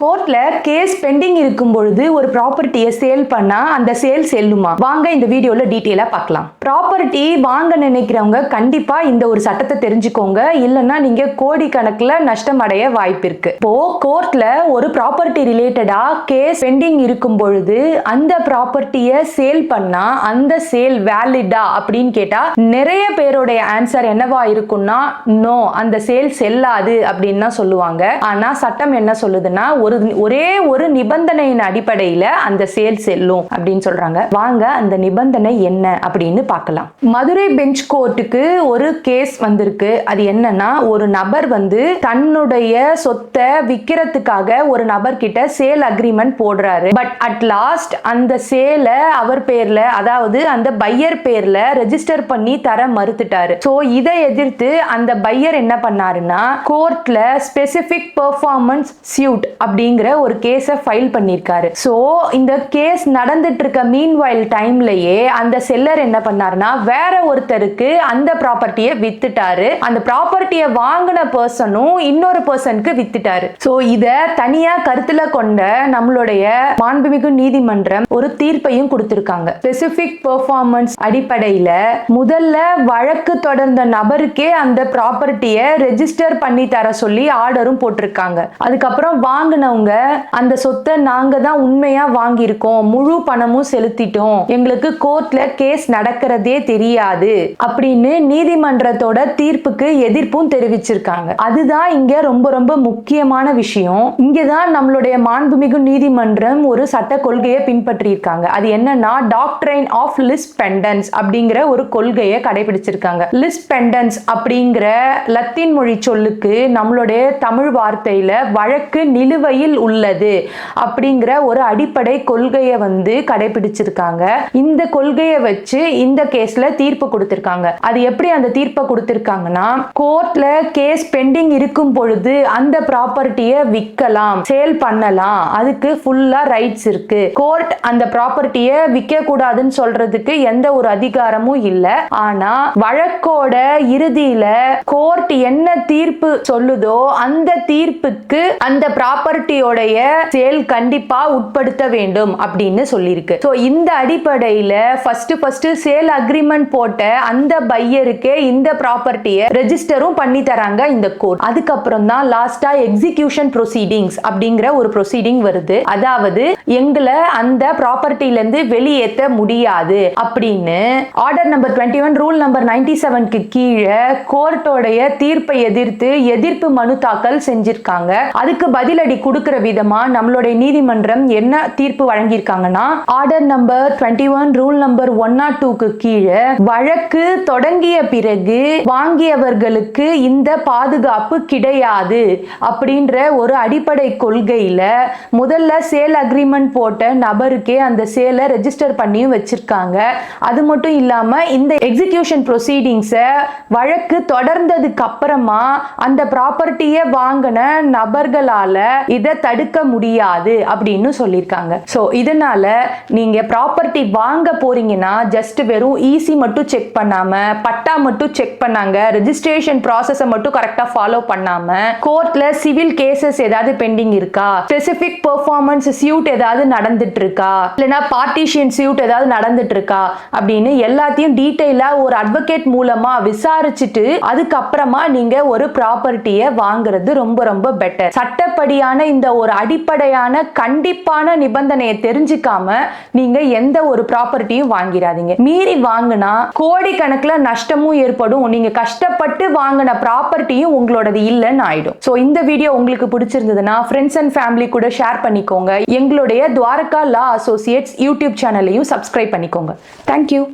கோர்ட்ல case bending இருக்கும் பொழுது ஒரு ப்ராப்பர்ட்டியை சேல் பண்ணா அந்த சேல் செல்லுமா? வாங்க இந்த வீடியோல டீடைலா பார்க்கலாம். ப்ராப்பர்ட்டி வாங்க நினைக்கிறவங்க கண்டிப்பா இந்த ஒரு சட்டத்தை தெரிஞ்சுக்கோங்க, இல்லைன்னா நீங்க கோடி கணக்குல நஷ்டம் அடைய வாய்ப்பு இருக்கு. இப்போ கோர்ட்ல ஒரு ப்ராப்பர்ட்டி ரிலேட்டடா கேஸ் பெண்டிங் இருக்கும் பொழுது அந்த ப்ராப்பர்ட்டியை சேல் பண்ணா அந்த சேல் வேலிடா அப்படின்னு கேட்டா நிறைய பேருடைய ஆன்சர் என்னவா இருக்கும்னா நோ, அந்த சேல் செல்லாது அப்படின்னு தான் சொல்லுவாங்க. ஆனா சட்டம் என்ன சொல்லுதுன்னா ஒரே ஒரு நிபந்தனையின் அடிப்படையில அந்த சேல் செல்லும் அப்படின்னு சொல்றாங்க. வாங்க அந்த நிபந்தனை என்ன அப்படின்னு பார்க்கலாம். மதுரை பெஞ்ச் கோர்ட்டுக்கு ஒரு கேஸ் வந்திருக்கு. அது என்னன்னா, ஒரு நபர் தன்னுடைய சொத்தை விக்கிறதுக்காக ஒரு நபர் கிட்ட சேல் அக்ரிமெண்ட் போடுறாரு. பட் அட் லாஸ்ட் அந்த சேல அவர் பேர்ல, அதாவது அந்த பையர் பேர்ல ரெஜிஸ்டர் பண்ணி தர மறுத்துட்டாரு. சோ இதை எதிர்த்து அந்த பையர் என்ன பண்ணாருன்னா கோர்ட்ல ஸ்பெசிபிக் பெர்ஃபார்மன்ஸ் சியூட் அப்படிங்கிற ஒரு கேஸை ஃபைல் பண்ணிருக்காரு. சோ இந்த கேஸ் நடந்துட்டு இருக்க மீன்வைல் டைம்லயே அந்த செல்லர் என்ன பண்ணாருன்னா வேற ஒருத்தருக்கு அந்த ப்ராப்பர்ட்டியை வித்துட்டாரு. அந்த ப்ராப்பர்ட்டியை வாங்கின பர்சனும் இன்னொரு பர்சனுக்கு வித்துட்டாரு. சோ இத தனியா கருத்துல கொண்ட நம்மளுடைய மாண்புமிகு நீதிமன்றம் ஒரு தீர்ப்பையும் கொடுத்திருக்காங்க. ஸ்பெசிபிக் பெர்ஃபார்மன்ஸ் அடிப்படையில முதல்ல வழக்கு தொடர்ந்த நபருக்கே அந்த ப்ராப்பர்ட்டியை ரெஜிஸ்டர் பண்ணி தர சொல்லி ஆர்டரும் போட்டிருக்காங்க. அதுக்கப்புறம் வாங்கினவங்க அந்த சொத்தை நாங்க தான் உண்மையா வாங்கியிருக்கோம், முழு பணமும் செலுத்திட்டோம், எங்களுக்கு கோர்ட்ல கேஸ் நடக்கிறதே தெரியாது அப்படின்னு நீதிமன்றத்தோட தீர்ப்புக்கு எதிர்ப்பும் தெரிவிச்சிருக்காங்க. அதுதான் இங்க ரொம்ப ரொம்ப முக்கியமான விஷயம். இங்கதான் நம்மளுடைய மாண்புமிகு நீதிமன்றம் ஒரு சட்ட கொள்கையை பின்பற்றி இருக்காங்க. அது என்னன்னா டாக்ட்ரைன் ஆஃப் லிஸ் பெண்டன்ஸ் அப்படிங்கிற ஒரு கொள்கையை கடைபிடிச்சிருக்காங்க. லிஸ் பெண்டன்ஸ் அப்படிங்கிற லத்தீன் மொழி சொல்லுக்கு நம்மளுடைய தமிழ் வார்த்தையில வழக்கு நிலுவையில் உள்ளது அப்படிங்கிற ஒரு அடிப்படை கொள்கையை கடைபிடிச்சிருக்காங்க. இந்த கொள்கையை வச்சு இந்த கேஸ்ல தீர்ப்பு கொடுத்திருக்காங்க. அது எப்படி அந்த தீர்ப்பை கொடுத்திருக்காங்கன்னா, கோர்ட்ல கேஸ் பெண்டிங் இருக்கும் பொழுது அந்த ப்ராப்பர்ட்டியை விற்கலாம், சேல் பண்ணலாம், அதுக்கு ஃபுல்லா ரைட்ஸ் இருக்கு. கோர்ட் அந்த ப்ராப்பர்ட்டியை விற்க கூடாதுன்னு சொல்றதுக்கு எந்த ஒரு அதிகாரமும் இல்ல. ஆனா வழக்கோட இறுதியில கோர்ட் என்ன தீர்ப்பு சொல்லுதோ அந்த தீர்ப்புக்கு அந்த ப்ராப்பர்ட்டியோடைய சேல் கண்டிப்பா உட்படுத்த வேண்டும் அப்படின்னு சொல்லியிருக்கு. சோ இந்த அடிப்படையில ஃபர்ஸ்ட் சேல் அக்ரிமெண்ட் போட்ட அந்த பையருக்கு இந்த ப்ராப்பர்ட்டியை ரெஜிஸ்டரும் பண்ணி தராங்க இந்த கோர்ட். அதுக்கப்புறம் தான் லாஸ்டா எக்ஸிகியூஷன் ப்ரொசீடிங்ஸ் அப்படிங்கிற ஒரு ப்ரொசீடிங் வருது. அதாவது எங்களை அந்த ப்ராப்பர்ட்டில இருந்து வெளியேற்ற முடியாது அப்படின்னு ஆர்டர் நம்பர் 21 ரூல் நம்பர் 97க்கு கீழே கோர்ட்டோடைய தீர்ப்பை எதிர்த்து எதிர்ப்பு மனு தாக்கல் செஞ்சிருக்காங்க. அதுக்கு பதிலடி கொடுக்கிற விதமா நம்மளுடைய நீதிமன்றம் என்ன தீர்ப்பு வழங்கியிருக்காங்கன்னா, ஆர்டர் நம்பர் 21 ரூல் நம்பர் 102க்கு கீழே வழக்கு தொடங்கிய பிறகு வாங்கியவர்களுக்கு இந்த பாதுகாப்பு கிடையாது அப்படின்ற ஒரு அடிப்படை கொள்கையில முதல்ல சேல் அக்ரிமெண்ட் போட்ட நபருக்கே அந்த சேலை ரெஜிஸ்டர் பண்ணியும் வச்சிருக்காங்க. அது மட்டும் இல்லாம இந்த எக்ஸிகியூஷன் ப்ரொசீடிங்ஸை வழக்கு தொடர்ந்ததுக்கு அப்புறமா அந்த ப்ராப்பர்ட்டியை வாங்கின நபர்களால இதை தடுக்க முடியாது அப்படின்னு சொல்லியிருக்காங்க. சோ இதனால நீங்க ப்ராப்பர்ட்டி வாங்க போறீங்கன்னா ஜஸ்ட் வெறும் ஈசி மட்டும் செக் பண்ணாம, பட்டா மட்டும் செக் பண்ணாங்க, ரெஜிஸ்ட்ரேஷன் ப்ராசஸ மட்டும் கரெக்டா ஃபாலோ பண்ணாம, கோர்ட்ல சிவில் கேசஸ் ஏதாவது பெண்டிங் இருக்கா, ஸ்பெசிபிக் பெர்ஃபார்மன்ஸ் சியூட் ஏதாவது நடந்துட்டு இருக்கா, இல்லனா பார்ட்டிஷன் சியூட் ஏதாவது நடந்துட்டு இருக்கா அப்படின்னு எல்லாத்தையும் டீடைலா ஒரு அட்வொகேட் மூலமா விசாரிச்சுட்டு அதுக்கப்புறமா நீங்க ஒரு ப்ராப்பர்ட்டியை வாங்குறது ரொம்ப ரொம்ப பெட்டர். சட்டப்படியான இந்த ஒரு அடிப்படையான கண்டிப்பான நிபந்தனையை தெரிஞ்சுக்காம நீங்க எந்த ஒரு ப்ராப்பர்ட்டியும் வாங்கிடாதீங்க. மீறி வாங்கினா கோடி கணக்குல நஷ்டமும் ஏற்படும். நீங்க கஷ்டப்பட்டு வாங்கின ப்ராப்பர்ட்டியும் உங்களோடது இல்லைன்னு ஆயிடும். சோ இந்த வீடியோ உங்களுக்கு பிடிச்சிருந்ததுன்னா ஃப்ரெண்ட்ஸ் அண்ட் ஃபேமிலி கூட ஷேர் பண்ணிக்கோங்க. எங்களுடைய துவாரகா லா அசோசியேட்ஸ் யூடியூப் சேனலையும் சப்ஸ்கிரைப் பண்ணிக்கோங்க. தேங்க்யூ.